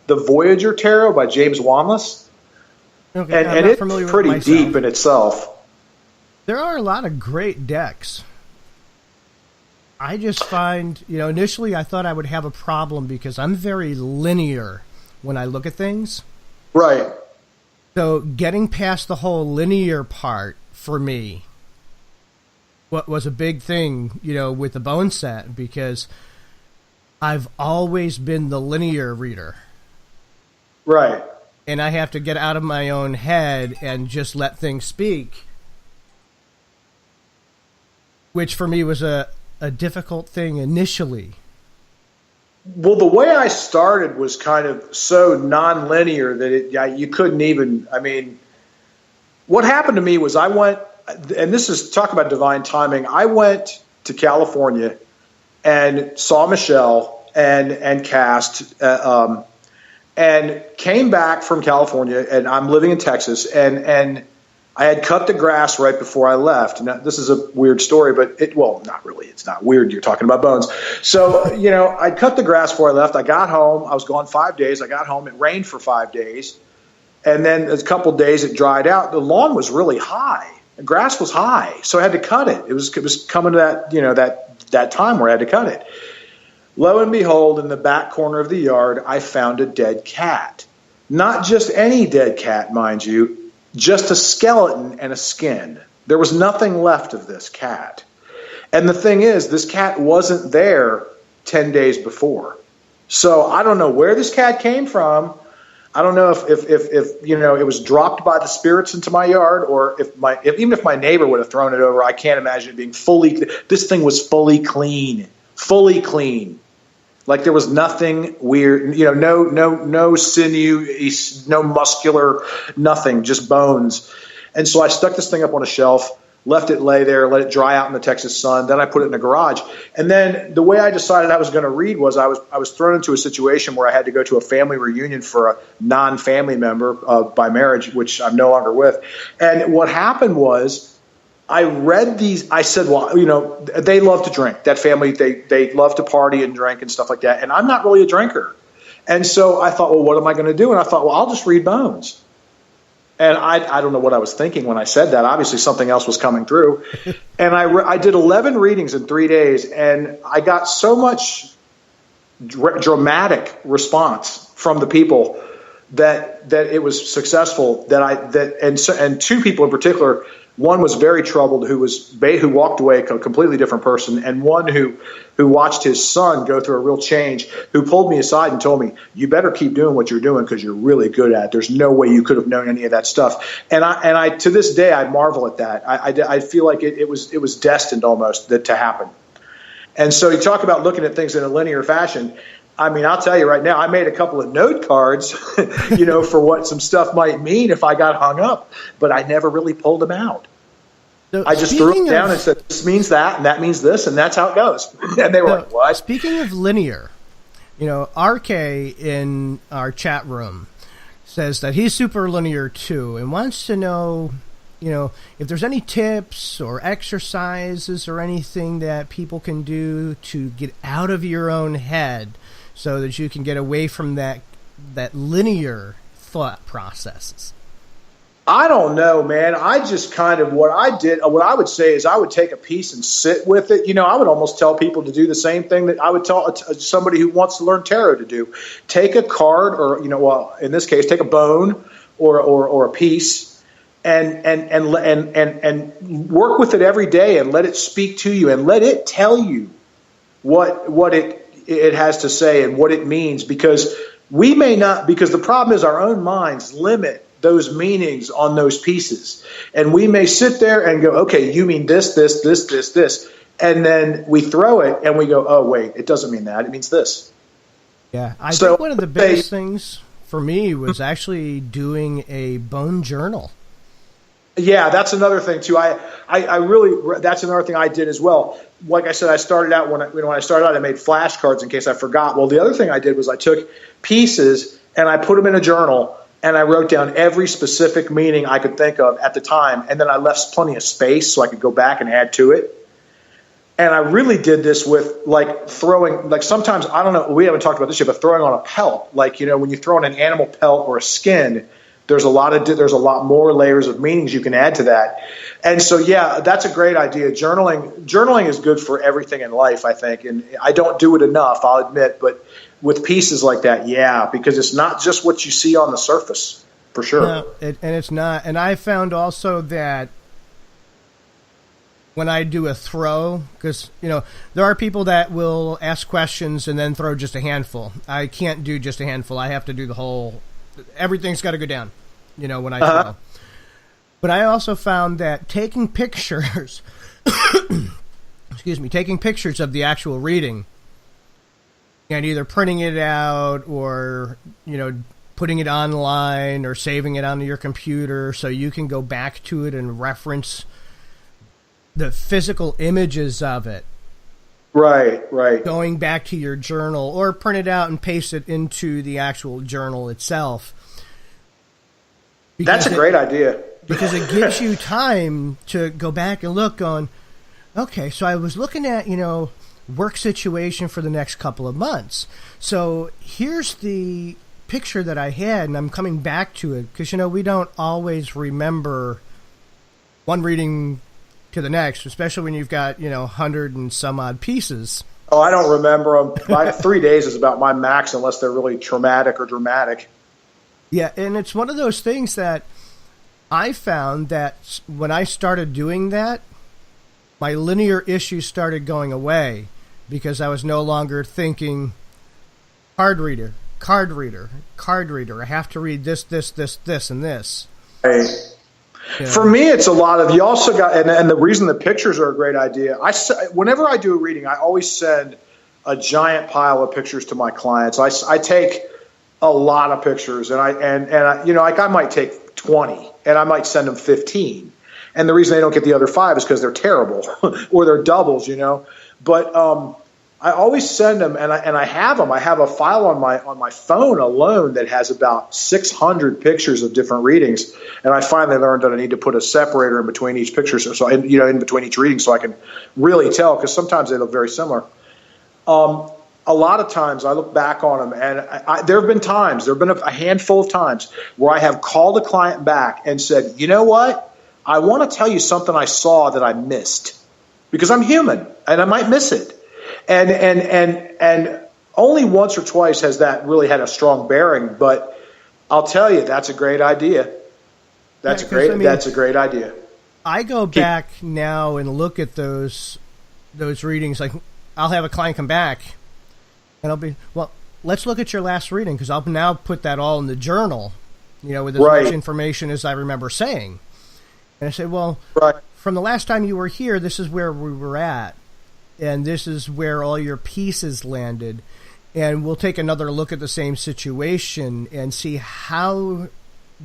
the Voyager Tarot by James Wanless. Okay, and it's pretty deep in itself. There are a lot of great decks. I just find, initially I thought I would have a problem because I'm very linear when I look at things. Right. So getting past the whole linear part for me what was a big thing, with the bone set, because I've always been the linear reader. Right. And I have to get out of my own head and just let things speak, which for me was a difficult thing initially. Well, the way I started was kind of so non-linear that you couldn't even, what happened to me was I went, and this is, talk about divine timing, I went to California and saw Michelle and cast, and came back from California, and I'm living in Texas, and I had cut the grass right before I left. Now, this is a weird story, but not really. It's not weird. You're talking about bones. So, I cut the grass before I left. I got home. I was gone 5 days. I got home. It rained for 5 days. And then a couple of days it dried out. The lawn was really high. The grass was high. So I had to cut it. It was coming to that time where I had to cut it. Lo and behold, in the back corner of the yard, I found a dead cat. Not just any dead cat, mind you. Just a skeleton and a skin. There was nothing left of this cat. And the thing is, this cat wasn't there 10 days before. So I don't know where this cat came from. I don't know if it was dropped by the spirits into my yard, or even if my neighbor would have thrown it over. I can't imagine it being fully. This thing was fully clean. Like there was nothing weird, no sinew, no muscular, nothing, just bones. And so I stuck this thing up on a shelf, left it lay there, let it dry out in the Texas sun. Then I put it in the garage. And then the way I decided I was going to read was I was thrown into a situation where I had to go to a family reunion for a non-family member by marriage, which I'm no longer with. And what happened was, I read these. I said, well, they love to drink. That family, they love to party and drink and stuff like that. And I'm not really a drinker. And so I thought, well, what am I going to do? And I thought, well, I'll just read bones. And I don't know what I was thinking when I said that. Obviously, something else was coming through. And I did 11 readings in 3 days, and I got so much dramatic response from the people that it was successful. And two people in particular. One was very troubled, who walked away, a completely different person, and one who watched his son go through a real change, who pulled me aside and told me, "You better keep doing what you're doing because you're really good at it. There's no way you could have known any of that stuff." And I to this day I marvel at that. I feel like it was destined almost to happen. And so you talk about looking at things in a linear fashion. I'll tell you right now, I made a couple of note cards, for what some stuff might mean if I got hung up, but I never really pulled them out. So I just threw them down and said, this means that, and that means this, and that's how it goes. And they were like, what? Speaking of linear, RK in our chat room says that he's super linear too and wants to know, if there's any tips or exercises or anything that people can do to get out of your own head so that you can get away from that linear thought processes. I don't know, man. I just kind of what I would say is I would take a piece and sit with it. I would almost tell people to do the same thing that I would tell somebody who wants to learn tarot to do. Take a card, or in this case, take a bone or a piece, and work with it every day and let it speak to you and let it tell you what it has to say and what it means, because we may not, because the problem is our own minds limit those meanings on those pieces. And we may sit there and go, okay, you mean this. And then we throw it and we go, oh, wait, it doesn't mean that. It means this. Yeah. I think one of the biggest things for me was actually doing a bone journal. Yeah, that's another thing too. I really, that's another thing I did as well. Like I said, I started out when I started out, I made flashcards in case I forgot. Well, the other thing I did was I took pieces and I put them in a journal and I wrote down every specific meaning I could think of at the time. And then I left plenty of space so I could go back and add to it. And I really did this with like throwing, like sometimes, I don't know, we haven't talked about this yet, but throwing on a pelt, like, when you throw on an animal pelt or a skin, there's a lot more layers of meanings you can add to that. And so, yeah, that's a great idea. Journaling is good for everything in life, I think. And I don't do it enough, I'll admit, but with pieces like that, yeah, because it's not just what you see on the surface, for sure. No, and it's not. And I found also that when I do a throw, because, there are people that will ask questions and then throw just a handful. I can't do just a handful. I have to do the whole, everything's got to go down, when I throw. But I also found that taking pictures, taking pictures of the actual reading and either printing it out or, putting it online or saving it onto your computer so you can go back to it and reference the physical images of it. Right. Going back to your journal or print it out and paste it into the actual journal itself. That's a great idea. Because it gives you time to go back and look on, okay, so I was looking at, work situation for the next couple of months. So here's the picture that I had, and I'm coming back to it because, we don't always remember one reading to the next, especially when you've got, 100 and some odd pieces. Oh, I don't remember them. 3 days is about my max unless they're really traumatic or dramatic. Yeah, and it's one of those things that I found that when I started doing that, my linear issues started going away because I was no longer thinking card reader. I have to read this, and this. Right. For me, it's a lot of, you also got, and the reason the pictures are a great idea, whenever I do a reading, I always send a giant pile of pictures to my clients. I take a lot of pictures, and I might take 20, and I might send them 15. And the reason they don't get the other 5 is because they're terrible or they're doubles, But I always send them, and I have them. I have a file on my phone alone that has about 600 pictures of different readings. And I finally learned that I need to put a separator in between each picture, in between each reading, so I can really tell, because sometimes they look very similar. A lot of times I look back on them, and there have been a handful of times where I have called a client back and said, you know what? I want to tell you something I saw that I missed, because I'm human and I might miss it. And only once or twice has that really had a strong bearing, but I'll tell you, that's a great idea. That's a great idea. I go back now and look at those readings. Like, I'll have a client come back and I'll be, well, let's look at your last reading, because I'll now put that all in the journal, with as much information as I remember saying. And I say, well, from the last time you were here, this is where we were at. And this is where all your pieces landed. And we'll take another look at the same situation and see how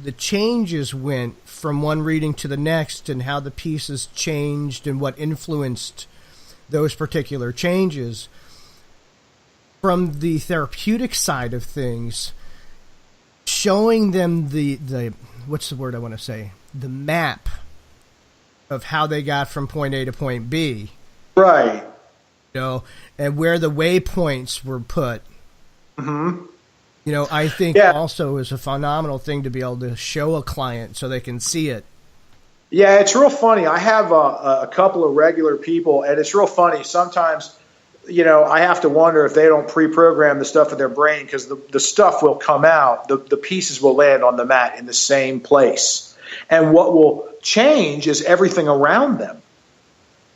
the changes went from one reading to the next, and how the pieces changed and what influenced those particular changes. From the therapeutic side of things, showing them the what's the word I want to say? The map of how they got from point A to point B. Right. And where the waypoints were put. Mm-hmm. I think also is a phenomenal thing to be able to show a client so they can see it. Yeah, it's real funny. I have a couple of regular people, and it's real funny. Sometimes, I have to wonder if they don't pre-program the stuff in their brain, because the stuff will come out. The pieces will land on the mat in the same place. And what will change is everything around them.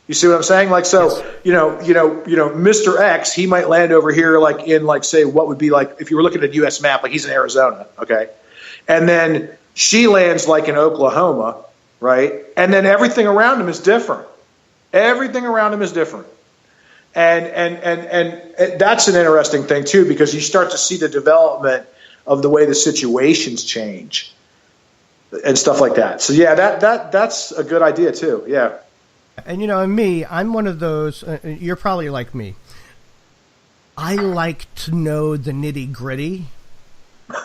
You see what I'm saying? Like, so, yes. Mr. X, he might land over here, like in, like, say, what would be like, if you were looking at a U.S. map, like he's in Arizona, okay? And then she lands like in Oklahoma, right? And then everything around him is different. Everything around him is different. And that's an interesting thing too, because you start to see the development of the way the situations change and stuff like that. So yeah, that's a good idea too. Yeah. And me, I'm one of those. You're probably like me. I like to know the nitty gritty.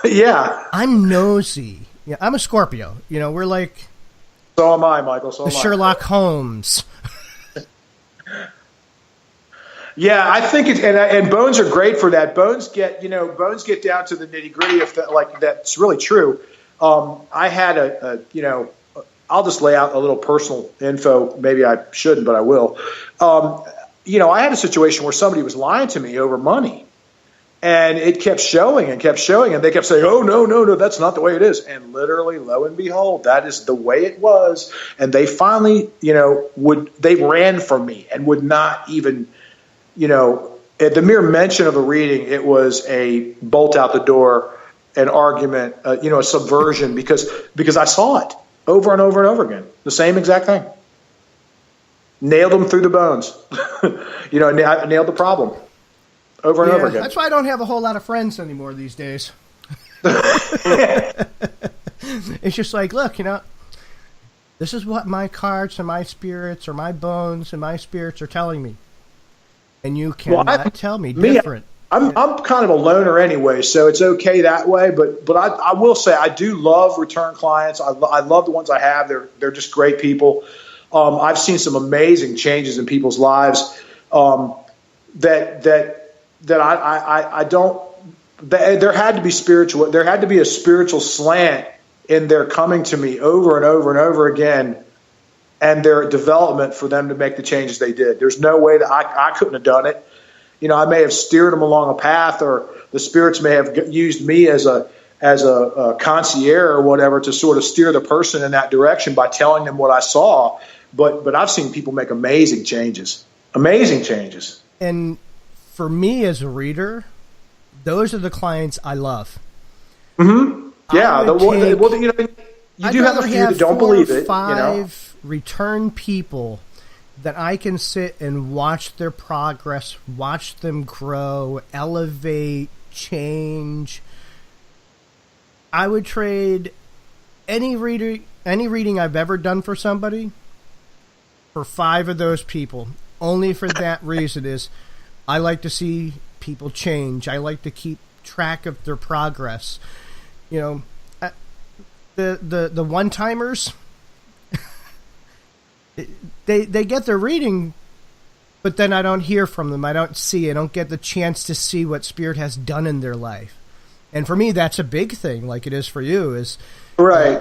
Yeah. I'm nosy. Yeah, I'm a Scorpio. We're like. So am I, Michael. So am I. Sherlock Holmes. Yeah, I think and bones are great for that. Bones get down to the nitty gritty. If that, like, that's really true. I had I'll just lay out a little personal info. Maybe I shouldn't, but I will. I had a situation where somebody was lying to me over money, and it kept showing and kept showing, and they kept saying, "Oh, no, that's not the way it is." And literally, lo and behold, that is the way it was. And they finally, they ran from me and would not even, at the mere mention of a reading, it was a bolt out the door, an argument, a subversion, because I saw it over and over and over again, the same exact thing. Nailed them through the bones. I nailed the problem over and over again. That's why I don't have a whole lot of friends anymore these days. It's just like, look, this is what my cards and my spirits or my bones and my spirits are telling me. And you cannot tell me different. I'm kind of a loner anyway, so it's okay that way. But I will say I do love return clients. I love the ones I have. They're just great people. I've seen some amazing changes in people's lives that I don't. There had to be spiritual. There had to be a spiritual slant in their coming to me over and over and over again, and their development for them to make the changes they did. There's no way that I couldn't have done it. I may have steered them along a path, or the spirits may have used me as a concierge or whatever to sort of steer the person in that direction by telling them what I saw. But I've seen people make amazing changes. Amazing changes. And for me as a reader, those are the clients I love. Mm-hmm. Yeah. You do have a few that don't believe it. 5 return people that I can sit and watch their progress, watch them grow, elevate, change. I would trade any reading I've ever done for somebody for 5 of those people. Only for that reason is I like to see people change. I like to keep track of their progress. The one-timers, they get their reading, but then I don't hear from them. I don't get the chance to see what Spirit has done in their life. And for me, that's a big thing, like it is for you, is right.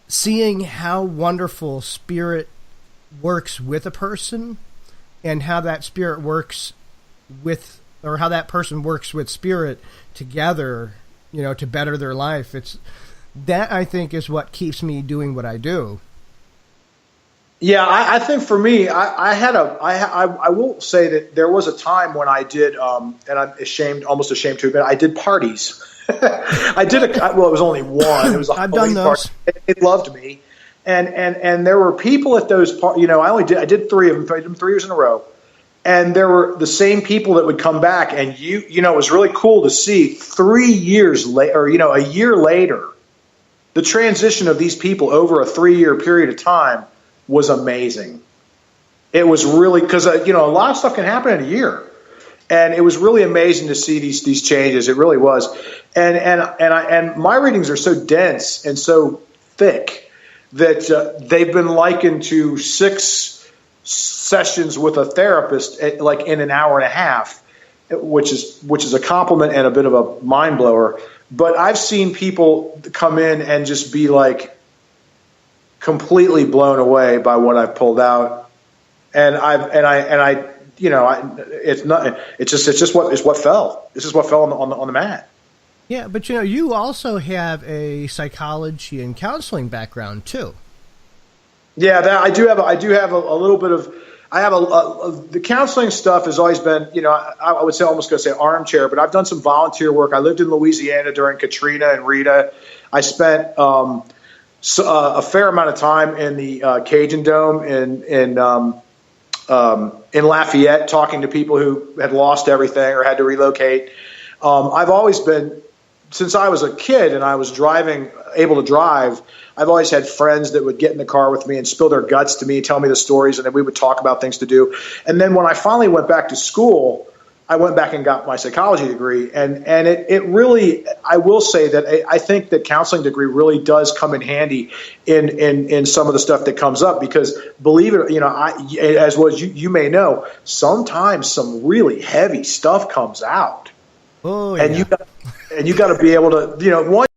Seeing how wonderful Spirit works with a person, and how that Spirit works with, or how that person works with Spirit together, to better their life. That, I think, is what keeps me doing what I do. Yeah, I think for me, I will say that there was a time when I did, and I'm almost ashamed to admit, I did parties. It was only one. It was a I've done those. Party. It loved me. And there were people at those parties. I did 3 of them. I did them 3 years in a row, and there were the same people that would come back. And it was really cool to see 3 years later, or a year later, the transition of these people over a 3-year period of time was amazing. It was really, because a lot of stuff can happen in a year, and it was really amazing to see these changes. It really was, and my readings are so dense and so thick that they've been likened to 6 sessions with a therapist, like in an hour and a half, which is a compliment and a bit of a mind blower. But I've seen people come in and just be like completely blown away by what I've pulled out, and it's just what fell. This is what fell on the mat. Yeah, but you also have a psychology and counseling background too. Yeah, I do have a little bit of. I have the counseling stuff has always been, I would say, almost going to say armchair, but I've done some volunteer work. I lived in Louisiana during Katrina and Rita. I spent a fair amount of time in the Cajun Dome in Lafayette, talking to people who had lost everything or had to relocate. I've always been, since I was a kid and I was able to drive, I've always had friends that would get in the car with me and spill their guts to me, tell me the stories, and then we would talk about things to do. And then when I finally went back to school, I went back and got my psychology degree, and it really, I will say that I think that counseling degree really does come in handy in some of the stuff that comes up, because believe it, as was you may know, sometimes some really heavy stuff comes out, Oh, and yeah. you got to be able to, one.